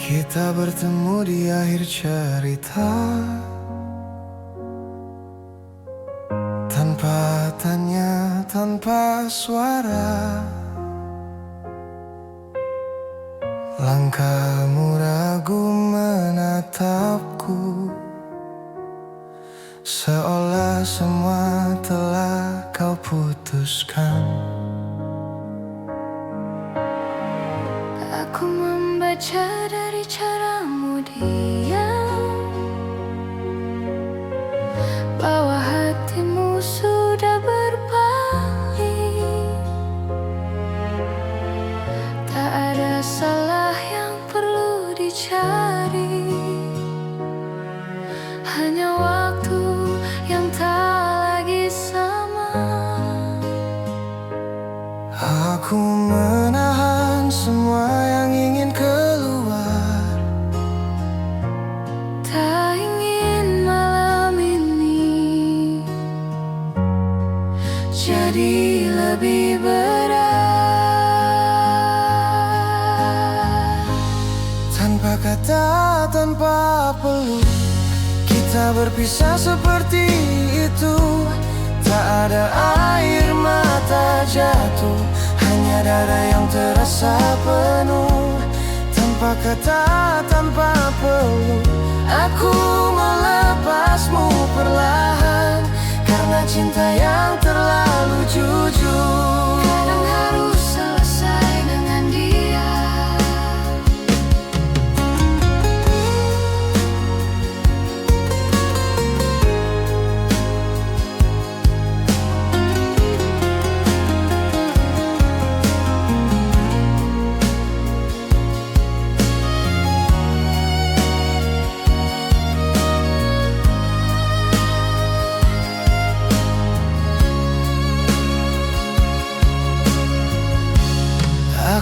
Kita bertemu di akhir cerita, tanpa tanya, tanpa suara. Langkahmu ragu menatapku, seolah semua telah kau putuskan. Aku membaca dari caramu diam, bahwa hatimu sudah berpaling. Tak ada salah yang perlu dicari, hanya waktu yang tak lagi sama. Aku menahan semua yang ingin keluar, Tak ingin malam ini jadi lebih berat. tanpa kata, tanpa peluk, kita berpisah seperti itu. Tak ada air mata jatuh, hanya dada yang terasa penuh. Tanpa kata, tanpa peluk, aku melepasmu perlahan, karena cinta yang terlalu jujur Kadang harus selesai dengan dia.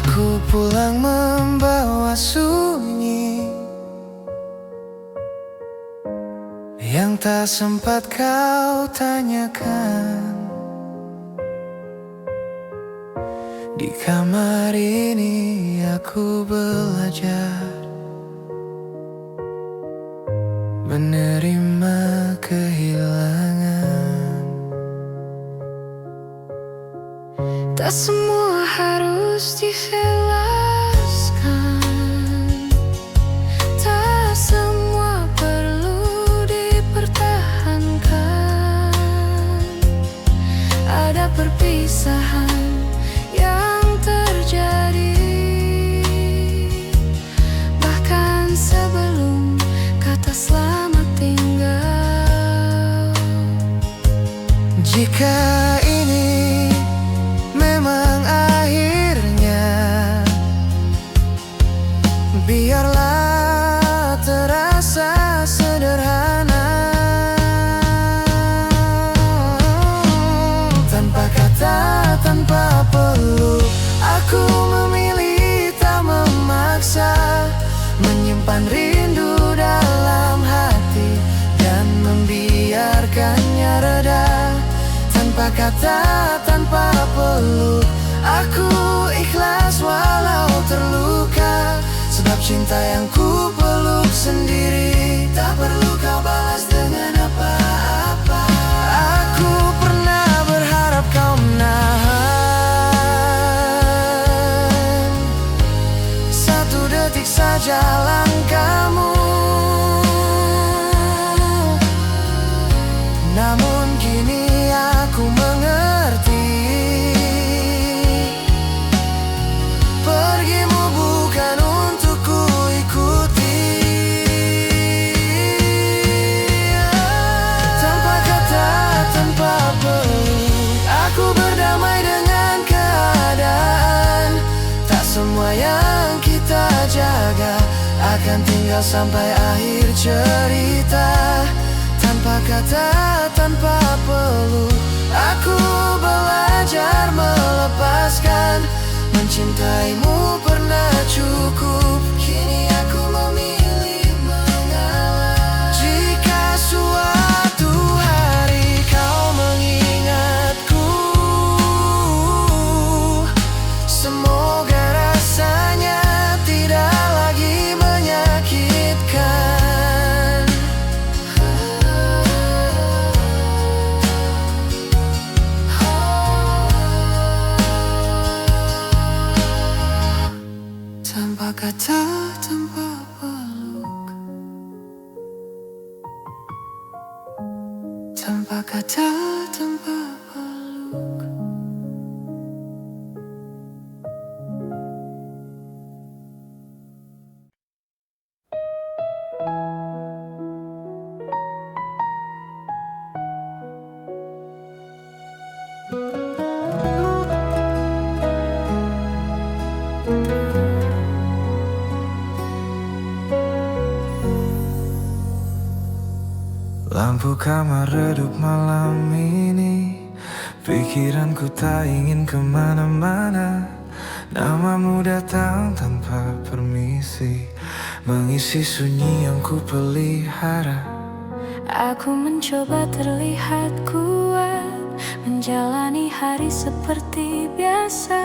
Aku pulang membawa sunyi yang tak sempat kau tanyakan. Di kamar ini aku belajar menerima kehilangan. Tak semua harus dijelaskan, tak semua perlu dipertahankan. Ada perpisahan yang terjadi, bahkan sebelum kata selamat tinggal. Jika ini memang akhirnya, biarlah terasa sederhana. Tanpa kata, tanpa peluk, aku memilih tak memaksa, menyimpan rindu dalam hati dan membiarkannya reda. Tanpa kata, tanpa peluk, aku ikhlas walau terluka, sebab cinta yang ku peluk sendiri tak perlu kau balas dengan apa-apa. Aku pernah berharap kau menahan satu detik saja langkahmu, namun kini aku mengerti, pergimu bukan untuk ku ikuti. Tanpa kata, tanpa peluk, aku berdamai dengan keadaan. Tak semua yang kita jaga akan tinggal sampai akhir cerita. Tanpa kata, tanpa peluk, aku belajar melepaskan. Mencintaimu pernah cukup, kini aku memilih mengalah. Jika suatu hari kau mengingatku, semoga rasanya tidak lagi menyakitkan. tanpa kata, tanpa peluk, tanpa kata, tanpa peluk. Lampu kamar redup malam ini, pikiranku tak ingin kemana-mana. Namamu datang tanpa permisi, mengisi sunyi yang ku pelihara. Aku mencoba terlihat kuat, menjalani hari seperti biasa.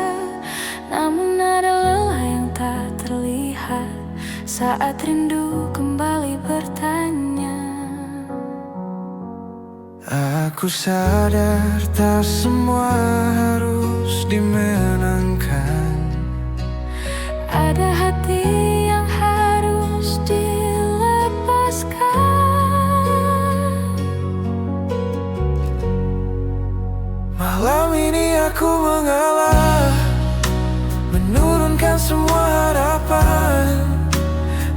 Namun ada lelah yang tak terlihat saat rindu kembali bertanya. Aku sadar tak semua harus dimenangkan. Ada hati yang harus dilepaskan. Malam ini aku mengalah, menurunkan semua harapan.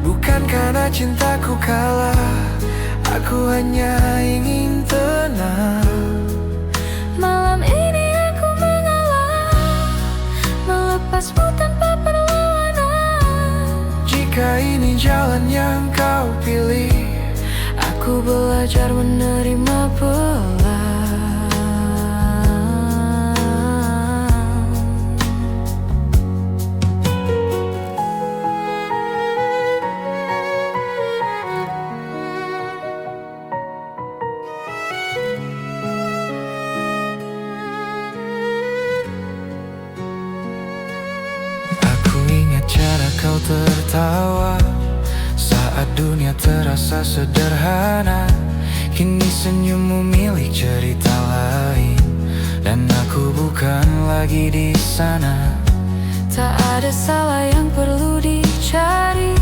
Bukan karena cintaku kalah, aku hanya ingin tenang. Malam ini aku mengalah, melepasmu tanpa perlawanan. Jika ini jalan yang kau pilih, Aku belajar menerima pelan. aku ingat cara kau tertawa saat dunia terasa sederhana. Kini senyummu milik cerita lain, dan aku bukan lagi di sana. Tak ada salah yang perlu dicari,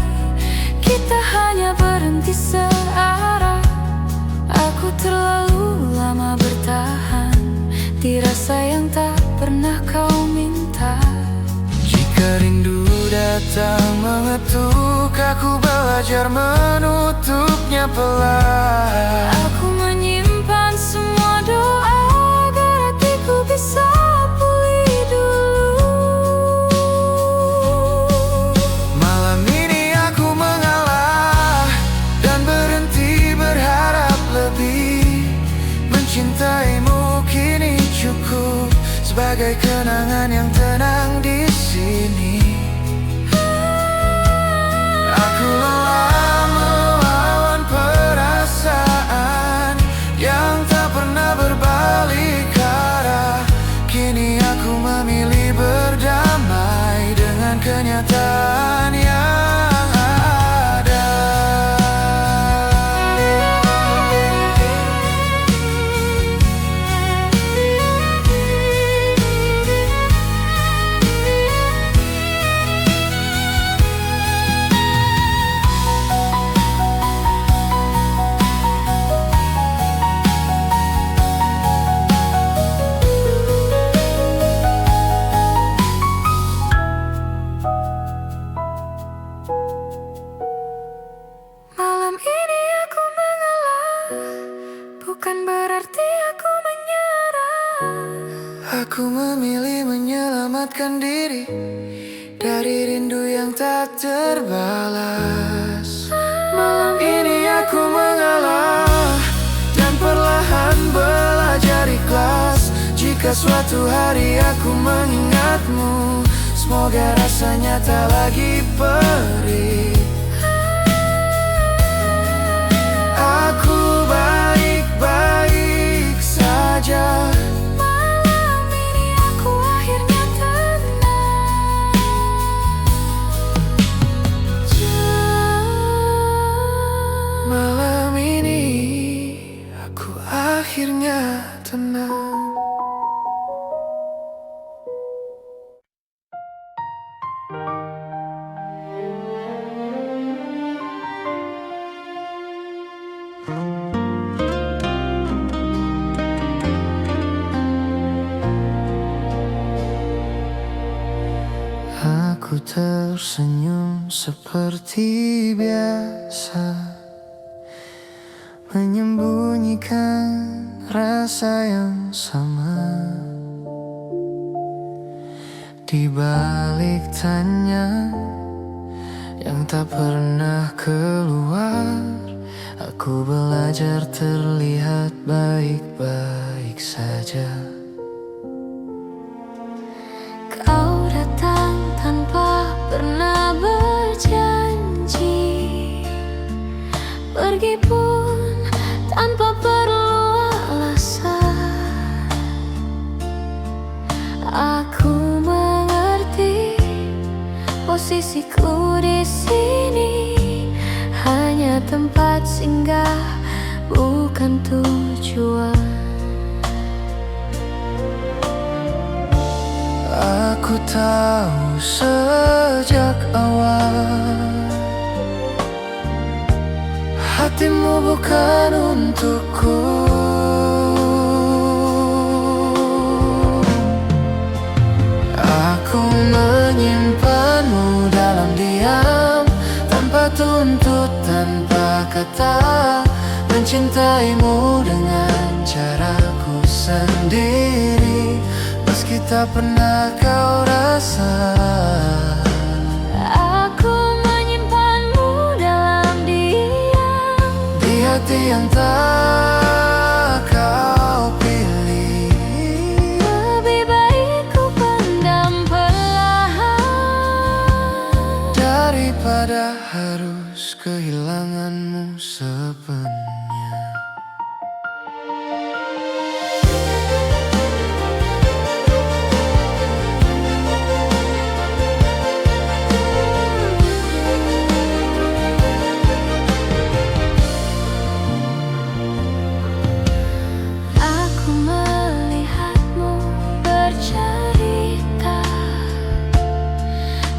kita hanya berhenti searah. Aku terlalu lama bertahan di rasa yang tak pernah kau minta. Jika rindu datang mengetuk, aku belajar menutupnya pelan. Aku menyimpan semua doa agar hatiku bisa pulih dulu. Malam ini aku mengalah dan berhenti berharap lebih. Mencintaimu kini cukup sebagai kenangan yang tenang di sini. Aku lelah melawan perasaan yang tak pernah berbalik arah. Kini aku memilih berdamai dengan kenyataan yang ada. Malam ini aku mengalah, bukan berarti aku menyerah. Aku memilih menyelamatkan diri dari rindu yang tak terbalas. Malam ini aku mengalah dan perlahan belajar ikhlas. Jika suatu hari aku mengingatmu, semoga rasanya tak lagi perih. Aku baik-baik saja. Malam ini aku akhirnya tenang. Malam ini aku akhirnya tenang. senyum seperti biasa, menyembunyikan rasa yang sama. Di balik tanya yang tak pernah keluar, aku belajar terlihat baik-baik saja. Kau datang tanpa pernah berjanji, pergi pun tanpa perlu alasan. Aku mengerti posisiku di sini hanya tempat singgah, bukan tujuan. Aku tahu sejak awal hatimu bukan untukku. Aku menyimpanmu dalam diam, tanpa tuntut, tanpa kata, mencintaimu dengan caraku sendiri, meski tak pernah kau rasa. Aku menyimpanmu dalam diam, Di hati yang tak kau pilih. lebih baik ku pendam perlahan Daripada harus kehilanganmu sepenuhnya. Aku melihatmu bercerita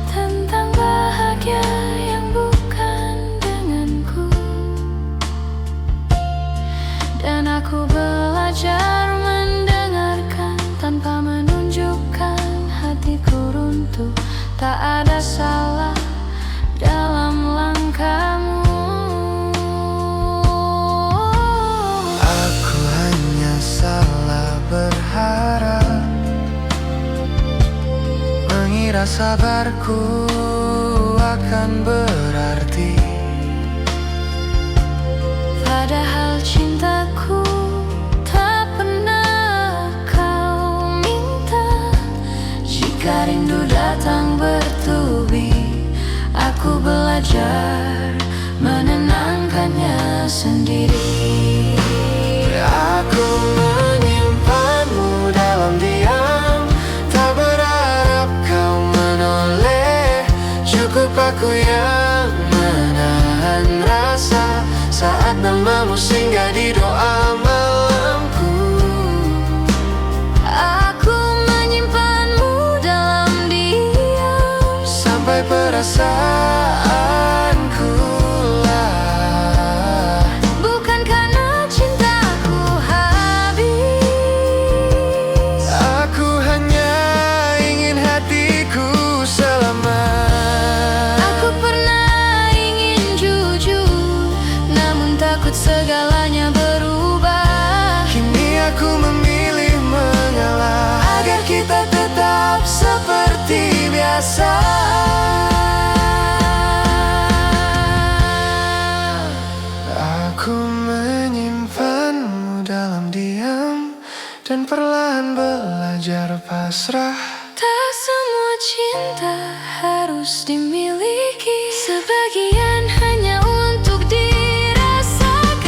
tentang bahagia yang bukan denganku, dan aku belajar mendengarkan tanpa menunjukkan hatiku runtuh. Tak ada salah dalam langkahmu. Aku hanya salah berharap, mengira sabarku akan berarti. Padahal cintaku tak pernah kau minta. Jika rindu datang bertubi, aku belajar menenangkannya sendiri. Aku menyimpanmu dalam diam, tak berharap kau menoleh. Cukup aku yang menahan rasa saat namamu singgah di doa malamku. Aku menyimpanmu dalam diam, Sampai perasaanku lah, bukan karena cintaku habis. aku hanya ingin hatiku selamat. Aku pernah ingin jujur, namun takut segalanya berubah. Kini aku memilih mengalah, agar kita tetap seperti biasa. Aku menyimpanmu dalam diam, dan perlahan belajar pasrah. Tak semua cinta harus dimiliki, sebagian hanya untuk dirasakan.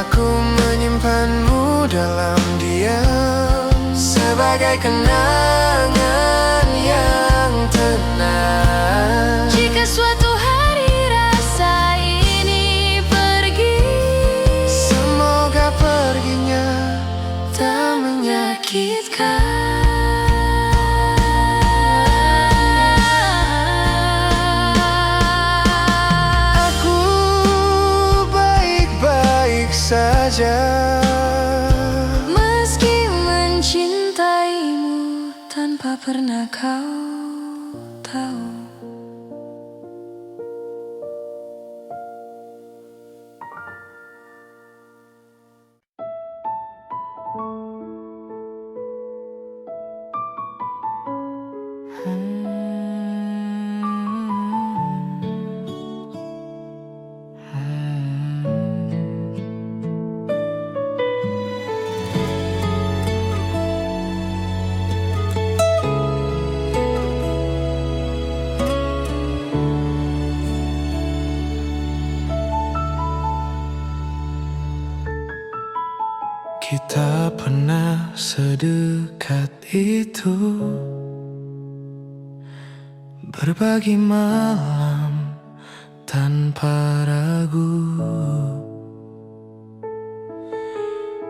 Aku menyimpanmu dalam diam, sebagai kenangan yang tenang. Jika suatu hari rasa ini pergi, Semoga perginya tak menyakitkan. Aku baik-baik saja, meski mencintaimu tanpa pernah kau pernah sedekat itu. Berbagi malam tanpa ragu.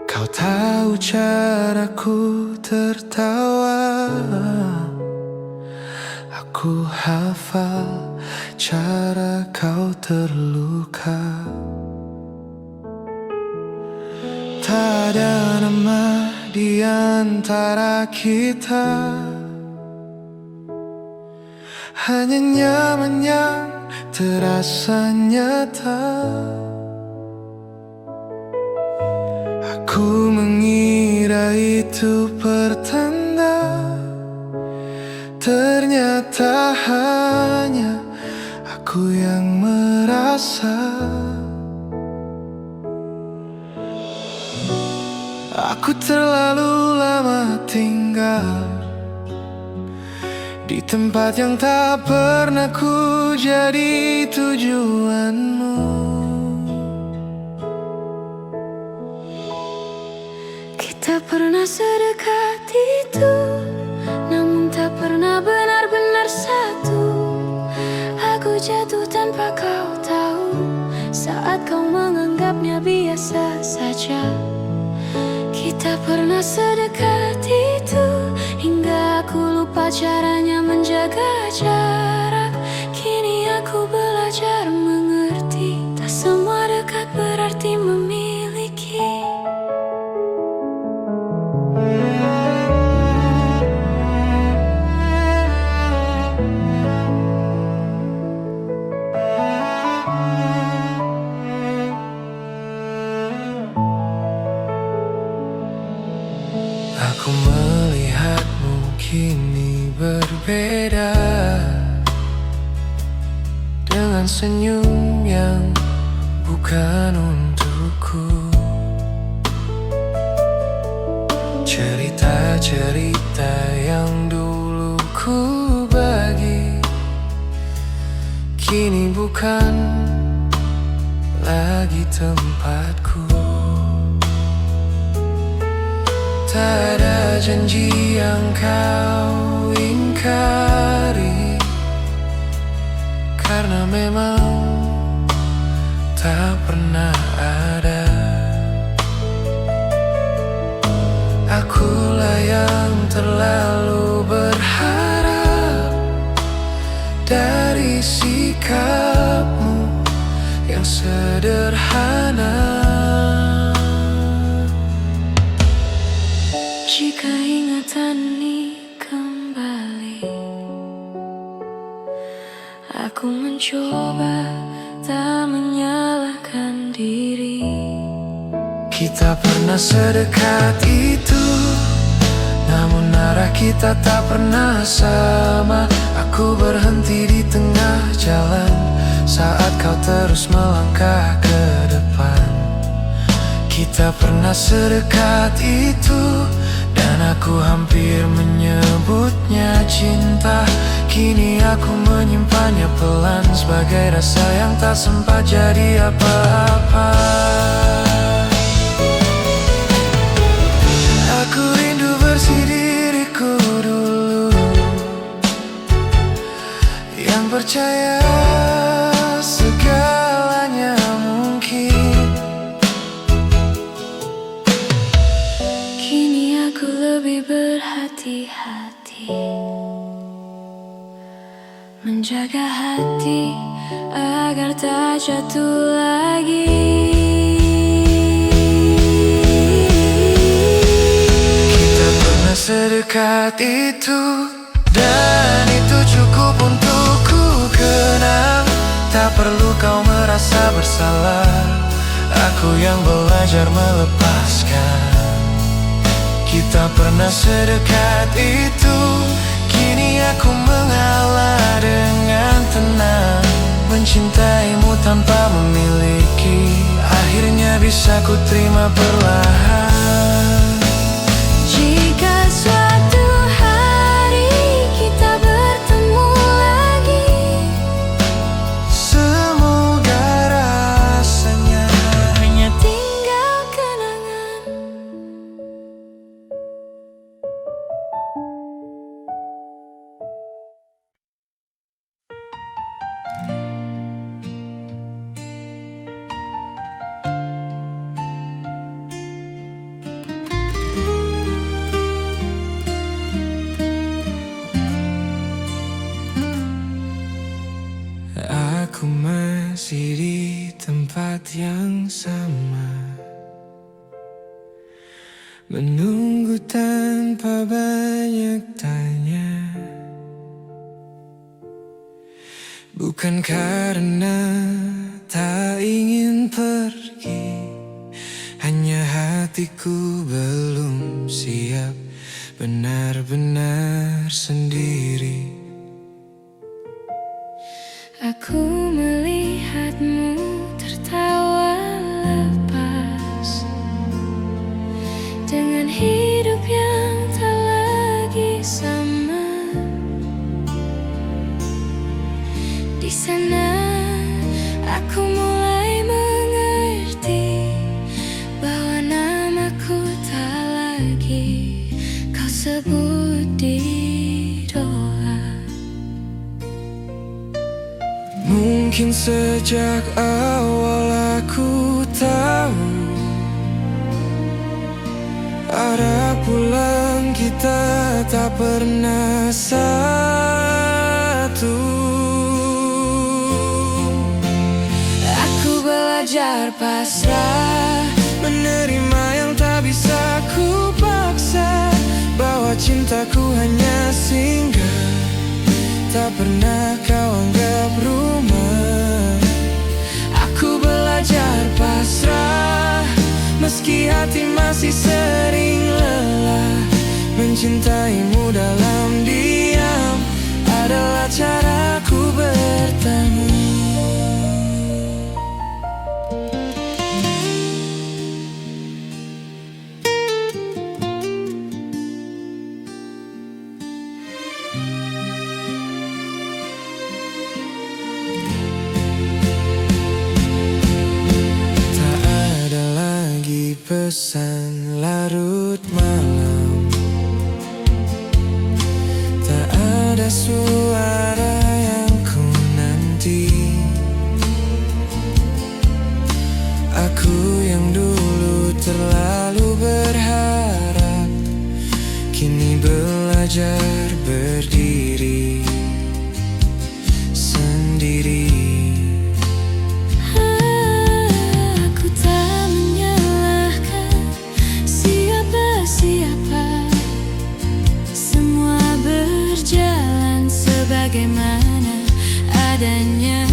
Kau tahu caraku tertawa, aku hafal cara kau terluka. Tak ada nama di antara kita, hanya nyaman yang terasa nyata. Aku mengira itu pertanda, ternyata hanya aku yang merasa. Aku terlalu lama tinggal di tempat yang tak pernah ku jadi tujuanmu. Kita pernah sedekat itu, namun tak pernah benar-benar satu. Aku jatuh tanpa kau tahu, saat kau menganggapnya biasa saja. Kita pernah sedekat itu, hingga aku lupa caranya menjaga jarak. Kini aku belajar mengerti, tak semua dekat berarti memiliki. Aku melihatmu kini berbeda, dengan senyum yang bukan untukku. Cerita-cerita yang dulu ku bagi, kini bukan lagi tempatku. Tak ada janji yang kau ingkari, karena memang tak pernah ada. Akulah yang terlalu berharap dari sikapmu yang sederhana. Jika ingatan ini kembali, aku mencoba tak menyalahkan diri. Kita pernah sedekat itu, namun arah kita tak pernah sama. Aku berhenti di tengah jalan saat kau terus melangkah ke depan. Kita pernah sedekat itu, dan aku hampir menyebutnya cinta. Kini aku menyimpannya pelan sebagai rasa yang tak sempat jadi apa-apa. Aku rindu bersih diriku dulu, yang percaya segalanya mungkin. Kini aku lebih berhati-hati, menjaga hati agar tak jatuh lagi. Kita pernah sedekat itu, dan itu cukup untuk ku kenang. Tak perlu kau merasa bersalah, aku yang belajar melepaskan. Kita pernah sedekat itu, kini aku mengalah dengan tenang. Mencintaimu tanpa memiliki, akhirnya bisa ku terima perlahan. Jika suatu hari kita bertemu lagi, semoga rasanya hanya tinggal kenangan. masih di tempat yang sama, menunggu tanpa banyak tanya. Bukan karena tak ingin pergi, hanya hatiku belum siap benar-benar sendiri. Aku melihatmu tertawa lepas dengan hidup yang tak lagi sama. Di sana aku mulai mengerti bahwa namaku tak lagi kau sebut di doa. Mungkin sejak awal aku tahu arah pulang kita tak pernah satu. Aku belajar pasrah, menerima yang tak bisa ku paksa, bahwa cintaku hanya singgah, tak pernah kau anggap rumah. Aku belajar pasrah, meski hati masih sering lelah. Mencintaimu dalam diam adalah caraku bertemu. Pesan larut malam, tak ada suara yang ku nanti. Aku yang dulu terlalu berharap, kini belajar berdiri sendiri. Bagaimana adanya.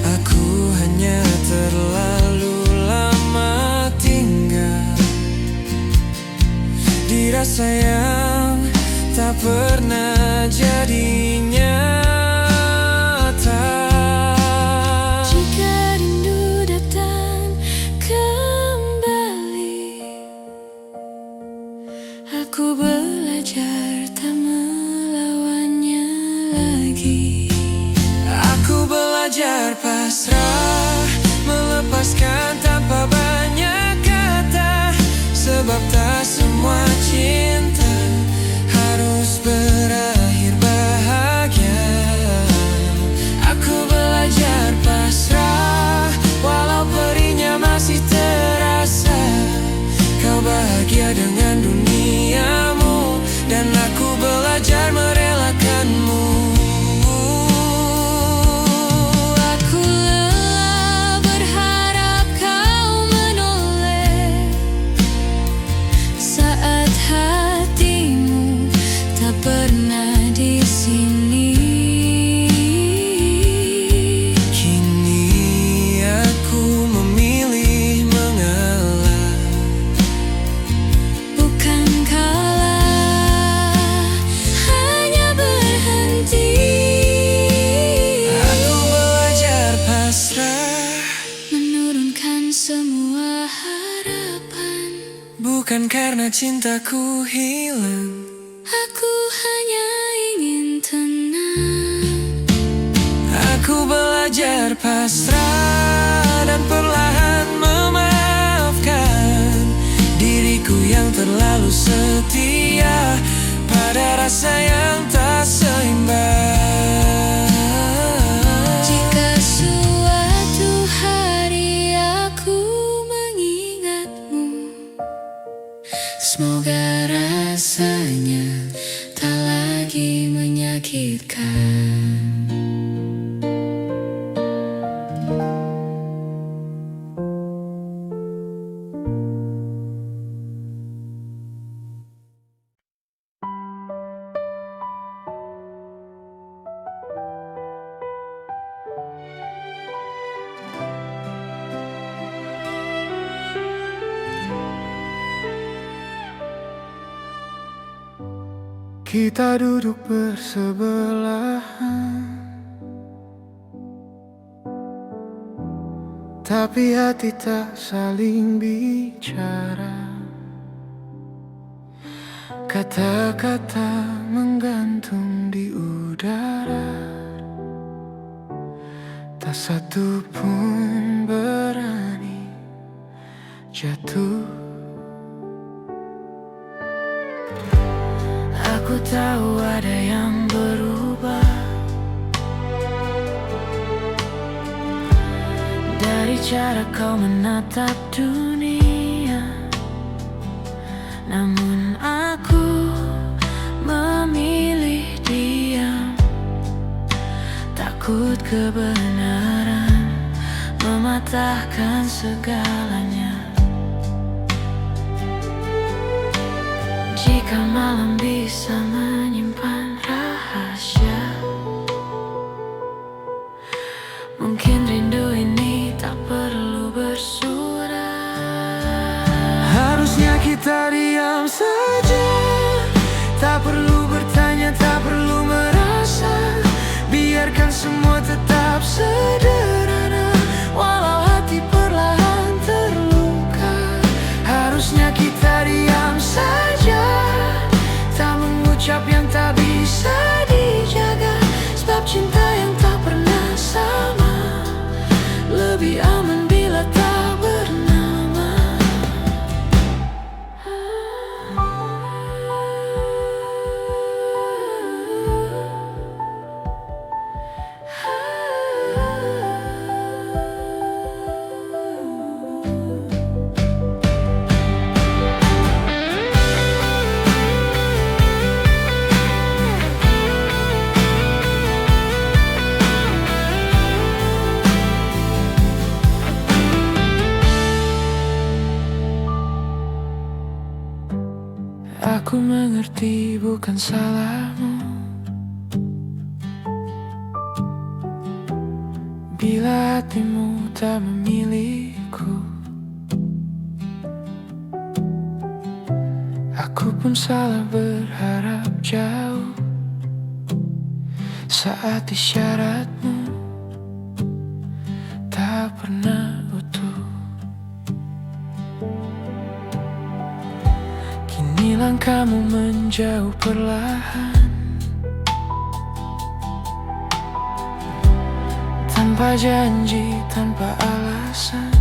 Aku hanya terlalu lama tinggal di rasa yang tak pernah jadi nyata. Jika rindu datang kembali, aku belajar tak melawannya lagi. Aku belajar pasrah, melepaskan tanpa banyak kata, sebab tak semua cinta harus berakhir bahagia. Aku belajar pasrah, walau perihnya masih terasa. Kau bahagia dengan duniamu, dan aku belajar merelakanmu. Aku lelah berharap kau menoleh saat hatimu tak pernah di sini. Kini aku memilih mengalah, Bukan kalah, hanya berhenti. aku belajar pasrah, Menurunkan semua harapan. bukan karena cintaku hilang. Aku hanya ingin tenang. Aku belajar pasrah dan perlahan memaafkan diriku yang terlalu setia pada rasa yang tak seimbang. Jika suatu hari aku mengingatmu, semoga rasanya tak lagi menyakitkan. Kita duduk bersebelahan, tapi hati tak saling bicara. Kata-kata menggantung di udara, tak satu pun berani jatuh. Aku tahu ada yang berubah dari cara kau menatap dunia, namun aku memilih diam. Takut kebenaran mematahkan segalanya. Jika malam bisa menyimpan rahasia, mungkin rindu ini tak perlu bersuara. Harusnya kita diam saja, tak perlu bertanya, tak perlu merasa. Biarkan semua tetap sederhana, walau hati perlahan terluka. Harusnya kita diam saja, tak mengucap yang tak bisa dijaga. Sebab cinta yang tak pernah sama lebih aman bila tak bernama. Aku mengerti bukan salahmu bila hatimu tak memilihku. Aku pun salah berharap jauh saat isyaratmu tak pernah utuh. Kini langkahmu menjauh perlahan, tanpa janji, tanpa alasan.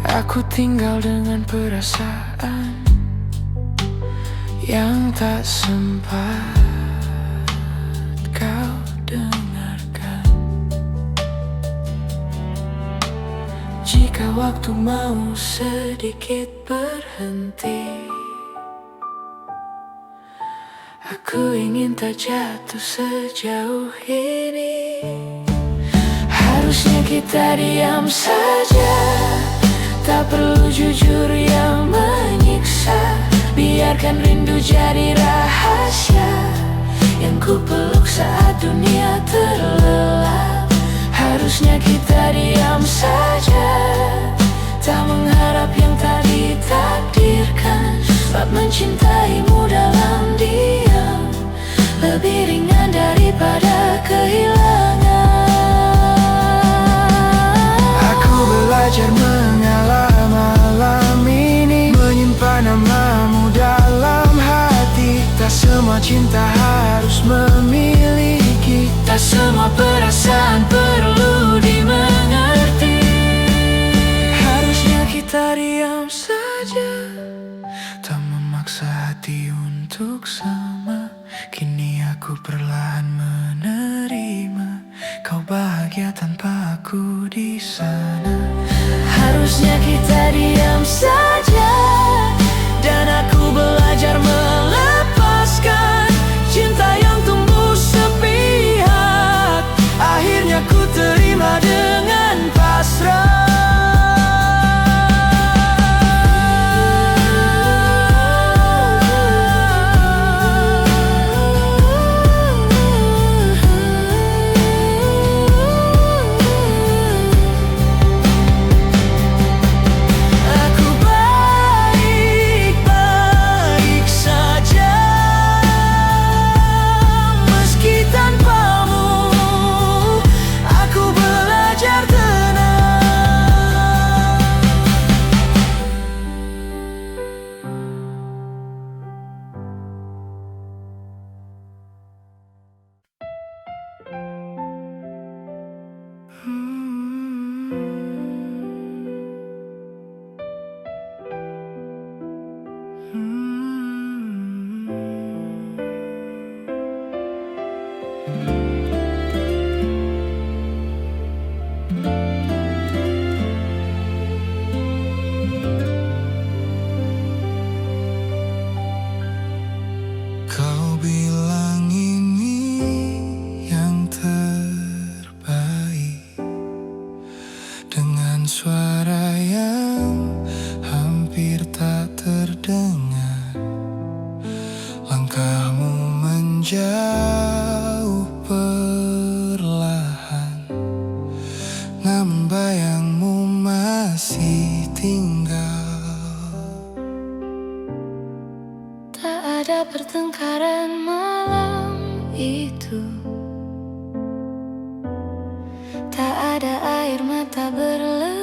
Aku tinggal dengan perasaan yang tak sempat kau dengarkan. Jika waktu mau sedikit berhenti, aku ingin tak jatuh sejauh ini. Harusnya kita diam saja, tak perlu jujur yang menyiksa. Biarkan rindu jadi rahasia yang ku peluk saat dunia terlelap. Harusnya kita diam saja, tak mengharap yang tak ditakdirkan. Sebab mencintaimu dalam diam lebih ringan daripada kehilangan. Aku belajar mengalah malam ini, menyimpan namamu dalam hati. Tak semua cinta harus memiliki, tak semua perasaan perlu dimengerti. Harusnya kita diam saja, tak memaksa hati untuk sama. Kini aku perlahan menerima kau bahagia tanpa aku di sana. Harusnya kita diam saja, dan aku belajar melepaskan cinta yang tumbuh sepihak. Akhirnya ku terima dengan pasrah. Aku bilang ini yang terbaik, dengan suara yang hampir tak terdengar. Langkahmu menjauh perlahan, namun bayangmu masih tinggal. Tak ada pertengkaran malam itu, tak ada air mata berlebihan,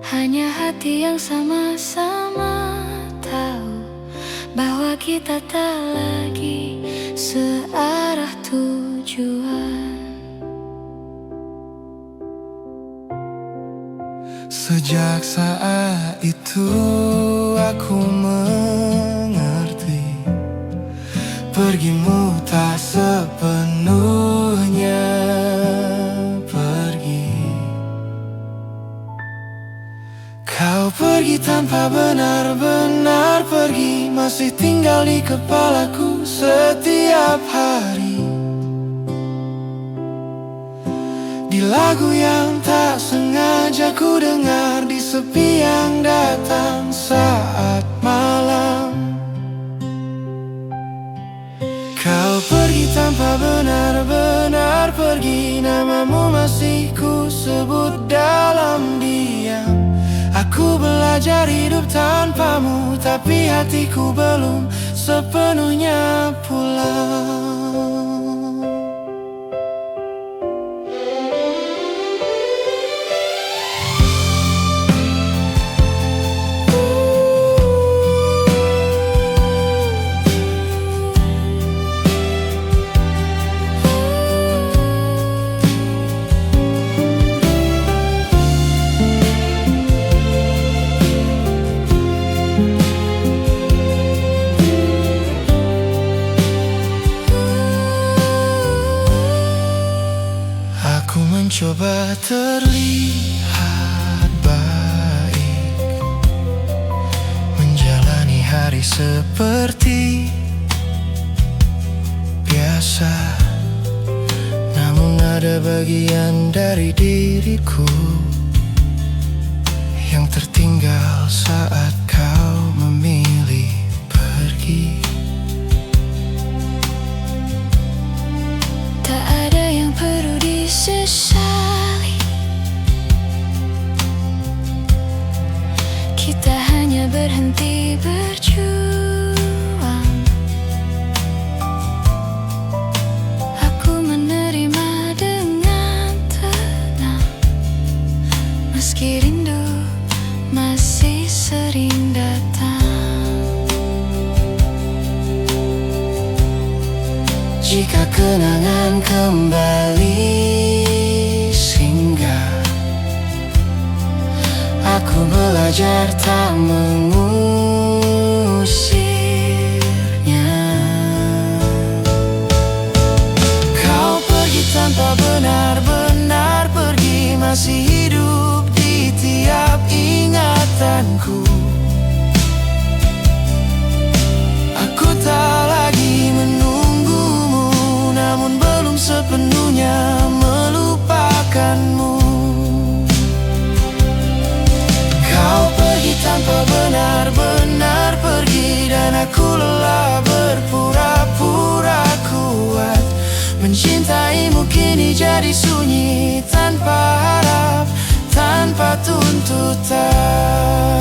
hanya hati yang sama-sama tahu bahwa kita tak lagi searah tujuan. Sejak saat itu aku mengerti, pergimu tak sepenuhnya pergi. Kau pergi tanpa benar-benar pergi, masih tinggal di kepalaku setiap hari. Di lagu yang tak sengaja ku dengar, di sepi yang datang saat malam. Kau pergi tanpa benar-benar pergi, namamu masih ku sebut dalam diam. Aku belajar hidup tanpamu, tapi hatiku belum sepenuhnya pulang. Aku mencoba terlihat baik, menjalani hari seperti biasa. Namun ada bagian dari diriku yang tertinggal saat kau memilih pergi. Tak ada yang perlu disesali, kita hanya berhenti berjuang. Aku menerima dengan tenang, meski rindu masih sering datang. Jika kenangan kembali singgah, aku belajar tak mengusirnya. Kau pergi tanpa benar-benar pergi, masih hidup di tiap ingatanku. Aku tak lagi menunggumu, namun belum sepenuhnya melupakanmu. Kau pergi tanpa benar-benar pergi, dan aku lelah berpura-pura kuat. Mencintaimu kini jadi sunyi, tanpa harap, tanpa tuntutan.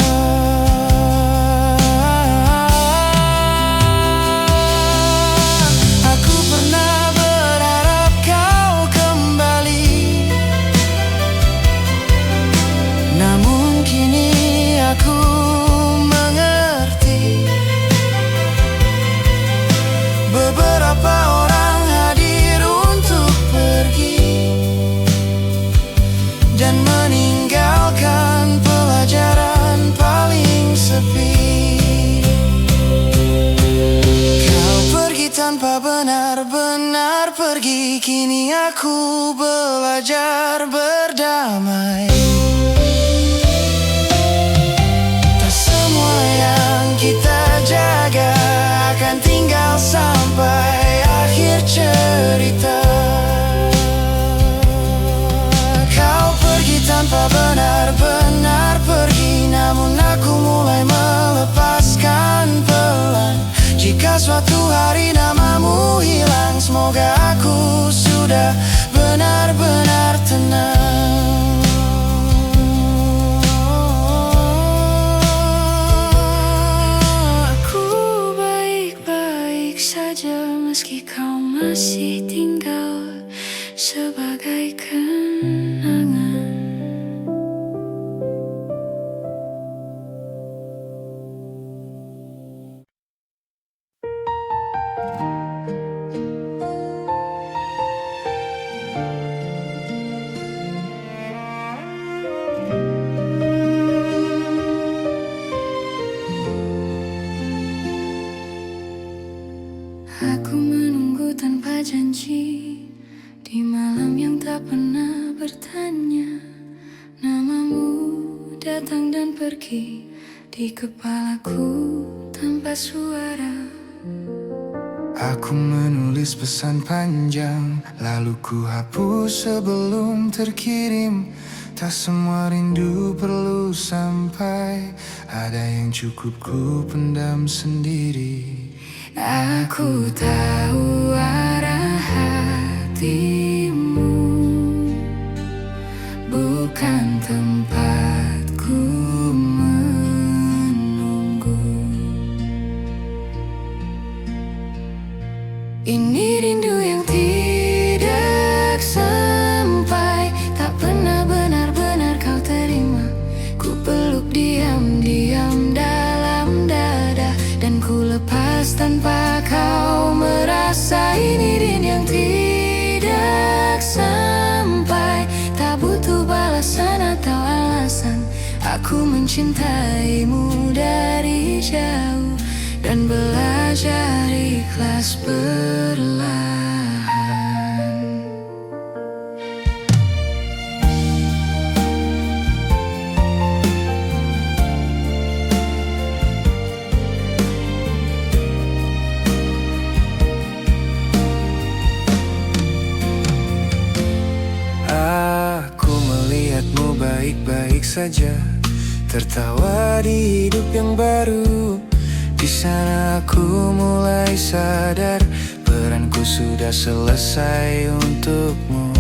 Namun kini aku mengerti, beberapa orang hadir untuk pergi dan meninggalkan pelajaran paling sepi. Kau pergi tanpa benar-benar pergi, kini aku belajar berdamai. Semua yang tanpa benar-benar pergi. Namun aku mulai melepaskan pelan. Jika suatu hari namamu hilang, semoga aku sudah benar-benar tenang. Aku baik-baik saja meski kau masih tinggal sebagai kenangan. Aku menunggu tanpa janji di malam yang tak pernah bertanya. Namamu datang dan pergi di kepalaku tanpa suara. Aku menulis pesan panjang, lalu ku hapus sebelum terkirim. Tak semua rindu perlu sampai, ada yang cukup ku pendam sendiri. Aku tahu arah hatimu, bukan tempatku menunggu. Ini rindu yang tidak sampai, tak pernah benar-benar kau terima. Ku peluk diam-diam dalam dada, dan ku lepas tanpa kau merasa. Ini rindu yang tidak sampai, tak butuh balasan atau alasan. Aku mencintaimu dari jauh dan belajar ikhlas perlahan. Aku melihatmu baik-baik saja, tertawa di hidup yang baru. Di sana aku mulai sadar, peranku sudah selesai untukmu.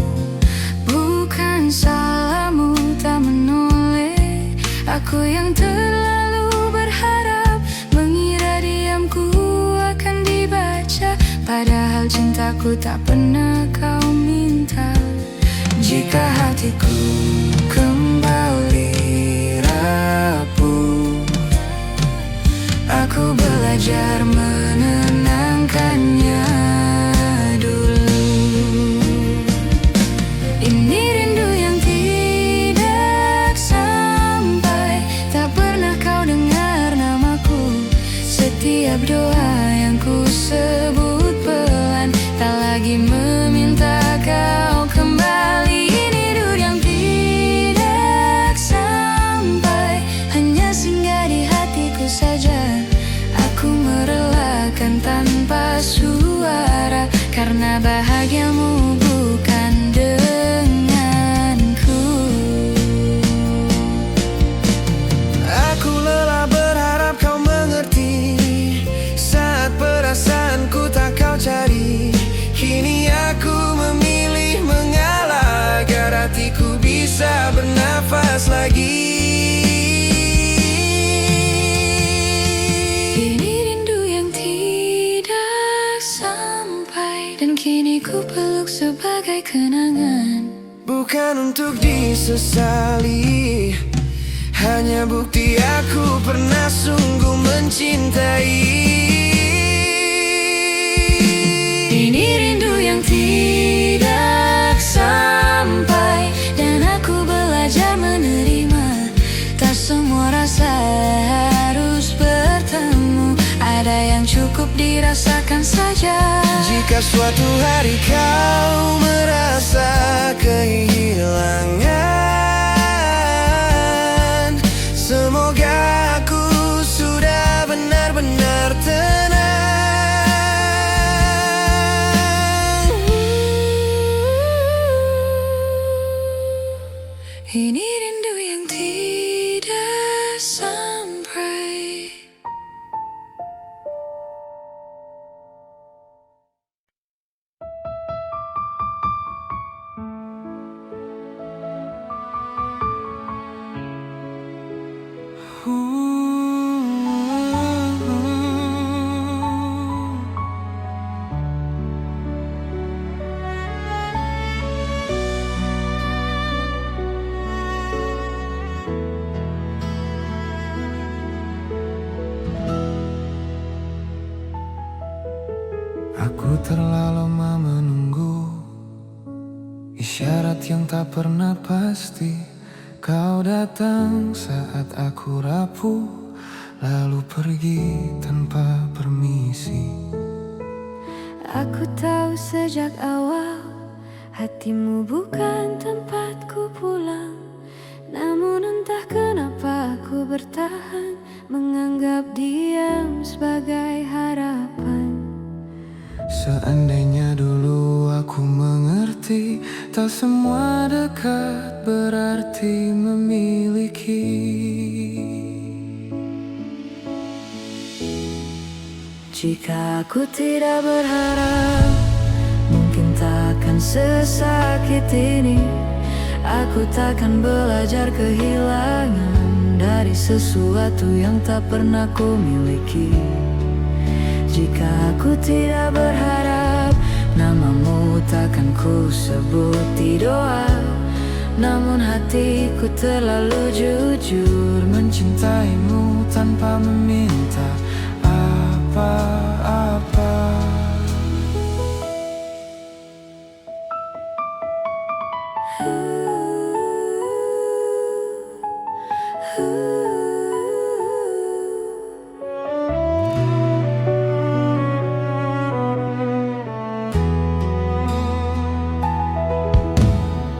Bukan salahmu tak menoleh, aku yang terlalu berharap, mengira diamku akan dibaca, padahal cintaku tak pernah kau minta. Jika hatiku kembali rapuh, aku belajar menenangkannya dulu. Ini rindu yang tidak sampai, tak pernah kau dengar namaku. Setiap doa yang ku sebut pelan, tak lagi meminta kau kembali. Ini rindu yang tidak sampai, hanya singgah di hatiku saja. Aku merelakan tanpa suara, karena bahagiamu bukan denganku. Aku lelah berharap kau mengerti, saat perasaanku tak kau cari. Kini aku memilih mengalah, agar hatiku bisa bernafas lagi. Ini rindu yang tidak sampai, dan kini ku peluk sebagai kenangan. Bukan untuk disesali, hanya bukti aku pernah sungguh mencintai. Ini rindu yang tidak sampai, dan aku belajar menerima. Tak semua rasa harus bertemu, ada yang cukup dirasakan saja. Jika suatu hari kau merasa kehilangan, semoga aku sudah benar-benar tenang. Ini Aku terlalu lama menunggu isyarat yang tak pernah pasti. Kau datang saat aku rapuh, lalu pergi tanpa permisi. Aku tahu sejak awal hatimu bukan tempatku pulang. Namun entah kenapa aku bertahan, menganggap diam sebagai harapan. Seandainya dulu aku mengerti, tak semua dekat berarti memiliki. Jika aku tidak berharap, mungkin takkan sesakit ini. Aku takkan belajar kehilangan dari sesuatu yang tak pernah ku miliki. Jika aku tidak berharap, namamu takkan ku sebut di doa. Namun hatiku terlalu jujur mencintaimu tanpa meminta apa-apa.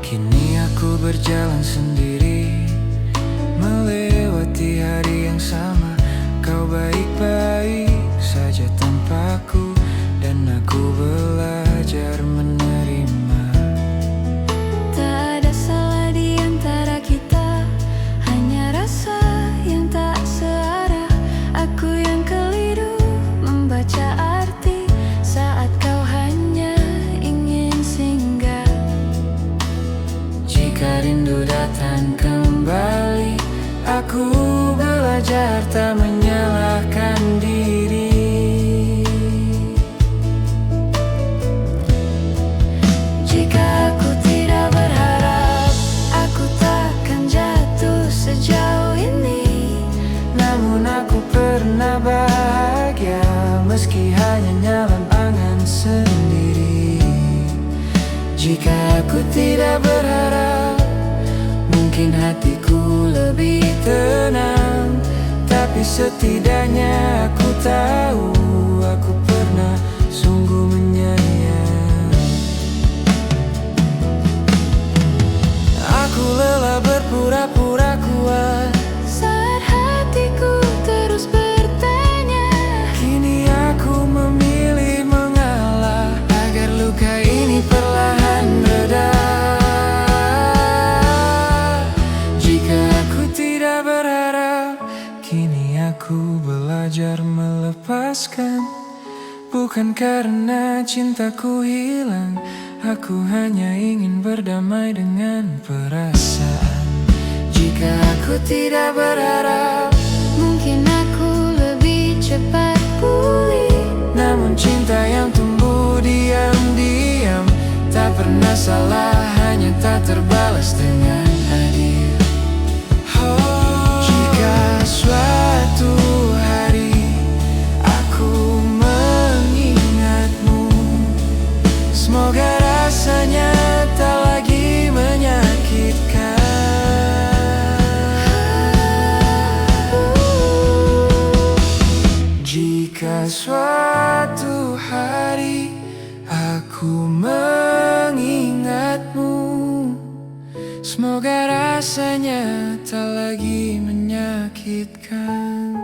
Kini aku berjalan sendiri, melewati hari yang sama. Kau baik-baik saja tanpaku, dan aku belajar menerima. Tak ada salah di antara kita, hanya rasa yang tak searah. Aku yang keliru membaca arti saat kau hanya ingin singgah. Jika rindu datang kembali, aku belajar tak menyalahkan diri. Jika aku tidak berharap, aku takkan jatuh sejauh ini. Namun aku pernah bahagia, meski hanya nyala angan sendiri. Jika aku tidak berharap, mungkin hatiku lebih tenang. Tapi setidaknya aku tahu, aku pernah sungguh menyayang. Aku lelah berpura-pura kuat Saat hatiku terus bertanya, kini aku memilih mengalah agar luka ini perlahan reda. Jika aku tidak berharap, kini aku belajar melepaskan. Bukan karena cintaku hilang, aku hanya ingin berdamai dengan perasaan. Jika aku tidak berharap, mungkin aku lebih cepat pulih. namun cinta yang tumbuh diam-diam tak pernah salah, hanya tak terbalas dengan adil. Jika suatu hari aku mengingatmu, semoga rasanya tak lagi menyakitkan. Jika suatu hari aku mengingatmu, semoga rasanya tak lagi menyakitkan.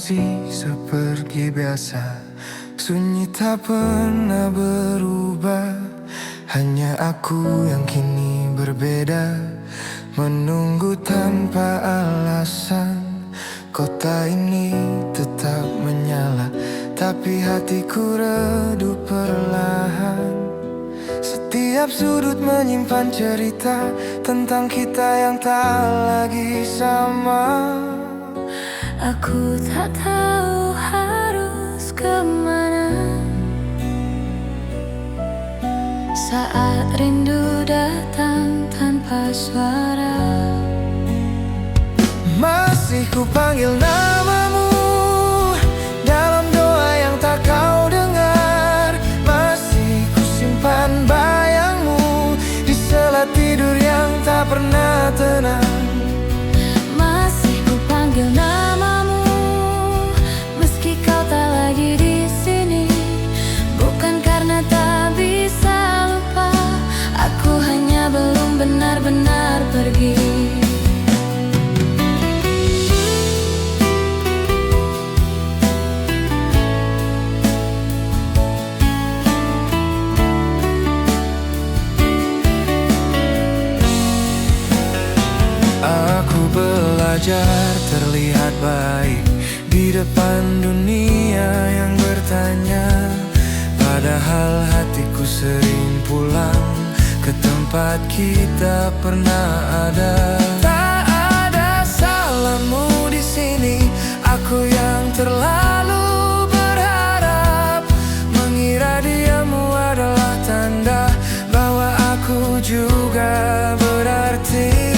masih seperti biasa. Sunyi tak pernah berubah, hanya aku yang kini berbeda, menunggu tanpa alasan. Kota ini tetap menyala, tapi hatiku redup perlahan. Setiap sudut menyimpan cerita tentang kita yang tak lagi sama. Aku tak tahu harus kemana saat rindu datang tanpa suara. Masih ku panggil namamu dalam doa yang tak kau dengar. Masih ku simpan bayangmu di sela tidur yang tak pernah tenang. Masih ku panggil namamu meski kau tak lagi di sini. Bukan karena tak bisa lupa, aku hanya belum benar-benar pergi. Aku belajar terlihat baik di depan dunia yang bertanya, padahal hatiku sering pulang ke tempat kita pernah ada. Tak ada salahmu di sini, aku yang terlalu berharap, mengira diamu adalah tanda bahwa aku juga berarti.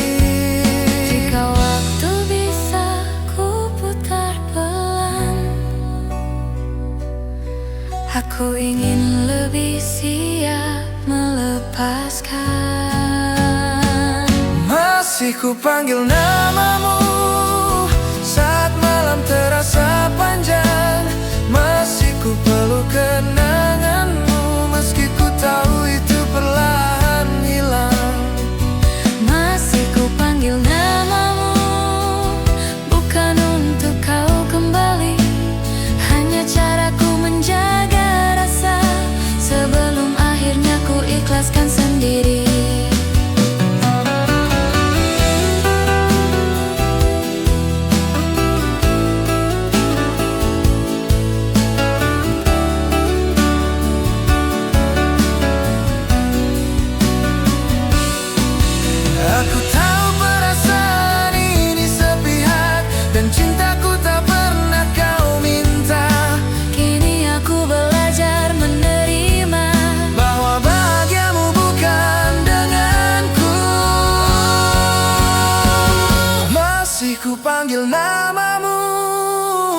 Aku ingin lebih siap melepaskan. Masih ku panggil namamu saat malam terasa panjang. Masih ku peluk kenanganmu meski ku tahu itu perlahan hilang. Masih ku panggil namamu bukan untuk kau kembali, hanya caraku menjaga sebelum akhirnya ku ikhlaskan sendiri. Aku tahu perasaan ini sepihak dan cintaku tak pernah kau minta. Kini aku belajar menerima bahwa bahagiamu bukan denganku. Masih ku panggil namamu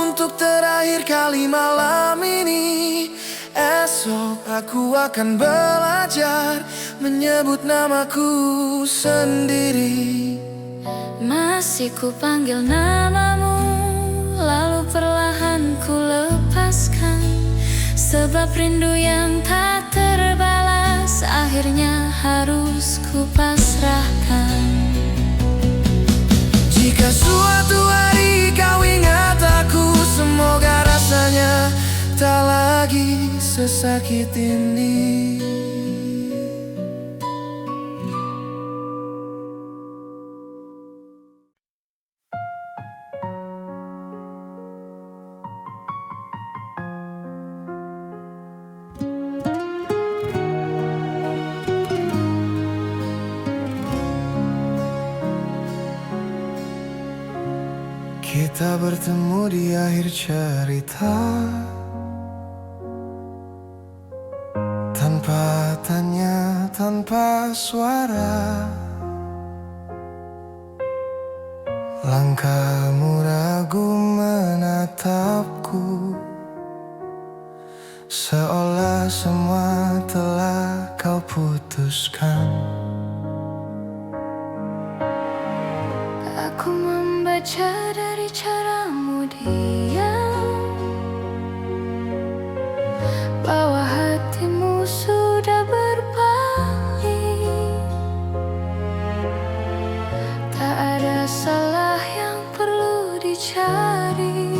untuk terakhir kali malam ini. Esok aku akan belajar menyebut namaku sendiri. Masih ku panggil namamu, lalu perlahan ku lepaskan. Sebab rindu yang tak terbalas akhirnya harus ku pasrahkan. Jika suatu hari kau ingat aku, semoga rasanya tak lagi sesakit ini. Kita bertemu di akhir cerita, tanpa tanya, tanpa suara. Langkahmu ragu menatapku, seolah semua telah kau putuskan. Aku membaca dari caramu diam bahwa hatimu sudah berpaling. Tak ada salah yang perlu dicari,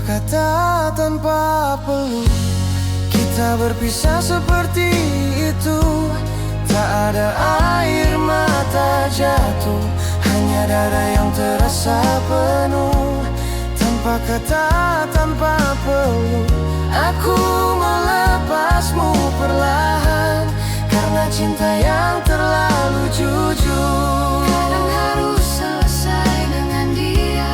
Tanpa kata, tanpa peluk, kita berpisah seperti itu. Tak ada air mata jatuh, hanya dada yang terasa penuh. Tanpa kata, tanpa peluk, aku melepasmu perlahan, karena cinta yang terlalu jujur. Kadang harus selesai dengan dia.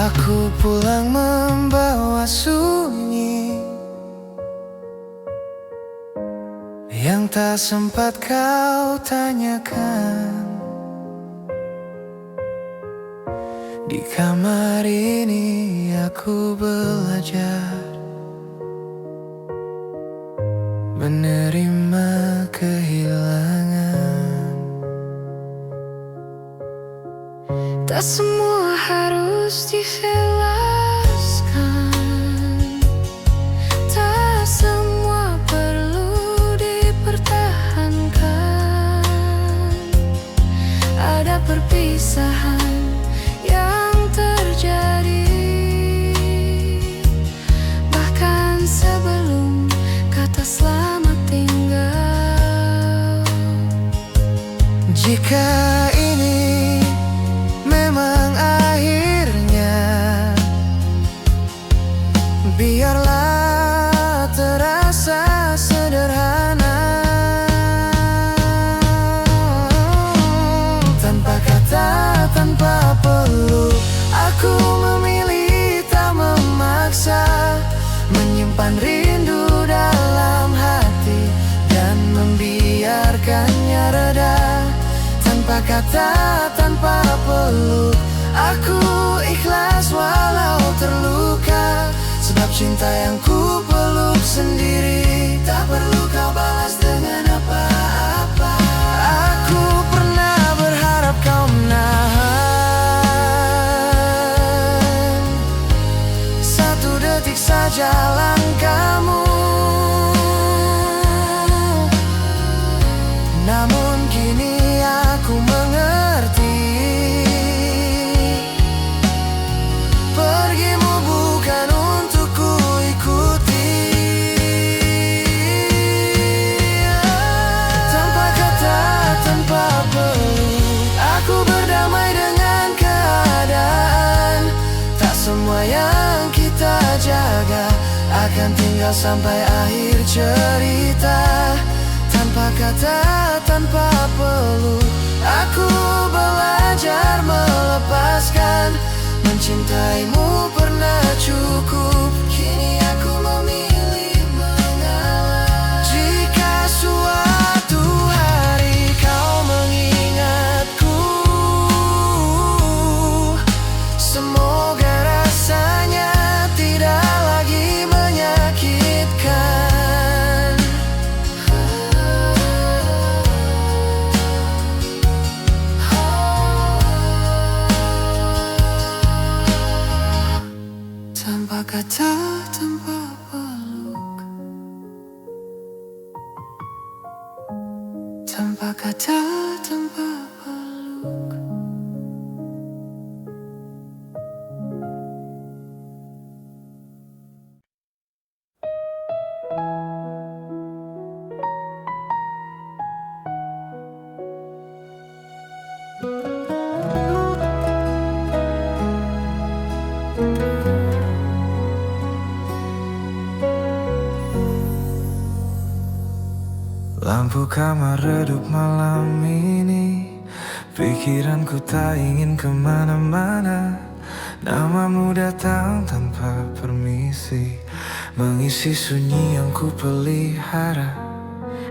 Aku pulang membawa sunyi yang tak sempat kau tanyakan. Di kamar ini aku belajar menerima kehilangan. Tak semua harus dijelaskan, tak semua perlu dipertahankan. Ada perpisahan yang terjadi, bahkan sebelum kata selamat tinggal. Jika ini memang akhirnya, biarlah terasa sederhana. Tanpa kata, tanpa peluk, aku memilih tak memaksa, menyimpan rindu dalam hati dan membiarkannya reda. Tanpa kata, tanpa peluk, aku ikhlas walau terluka, sebab cinta yang ku peluk sendiri tak perlu kau balas dengan apa-apa. Aku pernah berharap kau menahan satu detik saja langkahmu, namun kini aku mengerti, pergimu bukan untuk ku ikuti. Tanpa kata, tanpa peluk, aku berdamai dengan keadaan. Tak semua yang kita jaga akan tinggal sampai akhir cerita. Tanpa kata, tanpa peluk, aku belajar melepaskan. Mencintaimu pernah cukup, kini aku memilih mengalah. Jika suatu hari kau mengingatku, semoga rasanya tidak lagi menyakitkan. Tanpa kata, tanpa peluk, tanpa kata, tanpa peluk. Lampu kamar redup malam ini, pikiranku tak ingin kemana-mana. Namamu datang tanpa permisi, mengisi sunyi yang ku pelihara.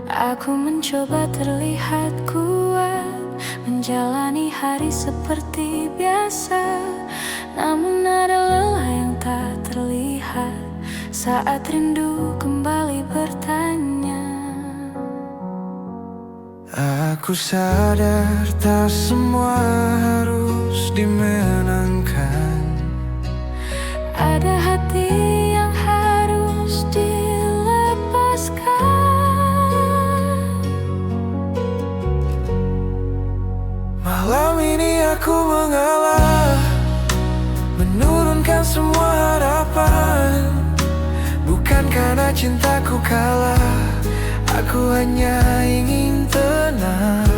Aku mencoba terlihat kuat, menjalani hari seperti biasa. Namun ada lelah yang tak terlihat, saat rindu kembali bertanya. Aku sadar tak semua harus dimenangkan. Ada hati yang harus dilepaskan. Malam ini aku mengalah, menurunkan semua harapan. Bukan karena cintaku kalah, aku hanya ingin tenang.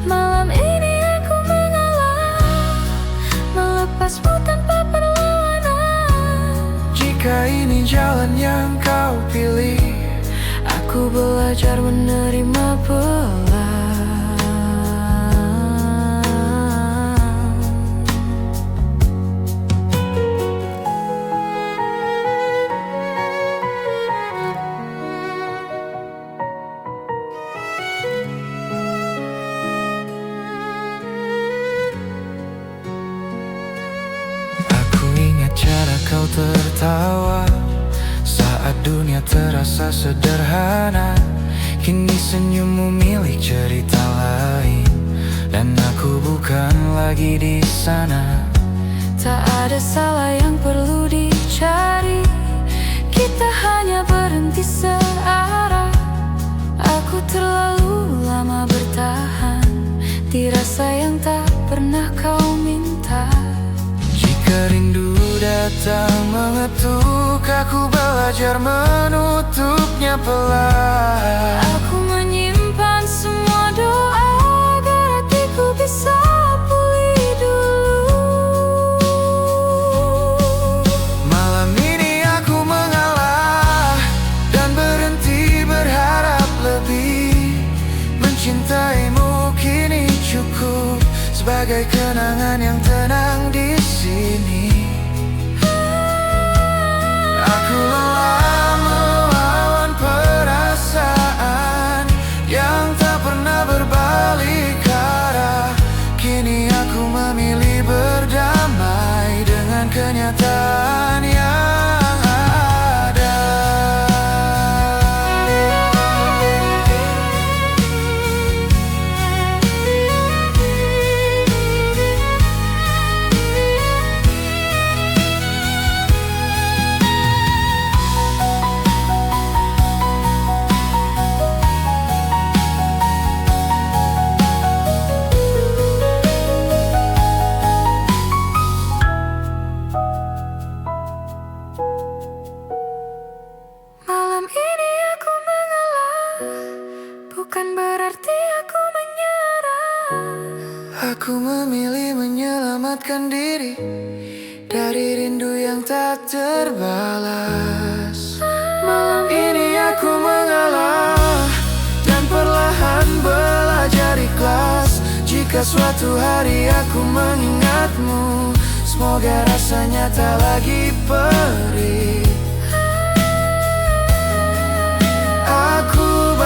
Malam ini aku mengalah, melepasmu tanpa perlawanan. Jika ini jalan yang kau pilih, Aku belajar menerima pelan. aku ingat cara kau tertawa saat dunia terasa sederhana. Kini senyummu milik cerita lain, dan aku bukan lagi di sana. Tak ada salah yang perlu dicari, kita hanya berhenti searah. Aku terlalu lama bertahan di rasa yang tak pernah kau minta. Jika rindu datang mengetuk, aku belajar menutupnya pelan. Aku menyimpan semua doa agar hatiku bisa pulih dulu. Malam ini aku mengalah dan berhenti berharap lebih. Mencintaimu kini cukup sebagai kenangan yang tenang di sini. Aku lelah melawan perasaan yang tak pernah berbalik arah. Kini aku memilih berdamai dengan kenyataan yang ada. Malam ini aku mengalah, bukan berarti aku menyerah. Aku memilih menyelamatkan diri dari rindu yang tak terbalas. Malam ini aku mengalah dan perlahan belajar ikhlas. Jika suatu hari aku mengingatmu, semoga rasanya tak lagi perih. Aku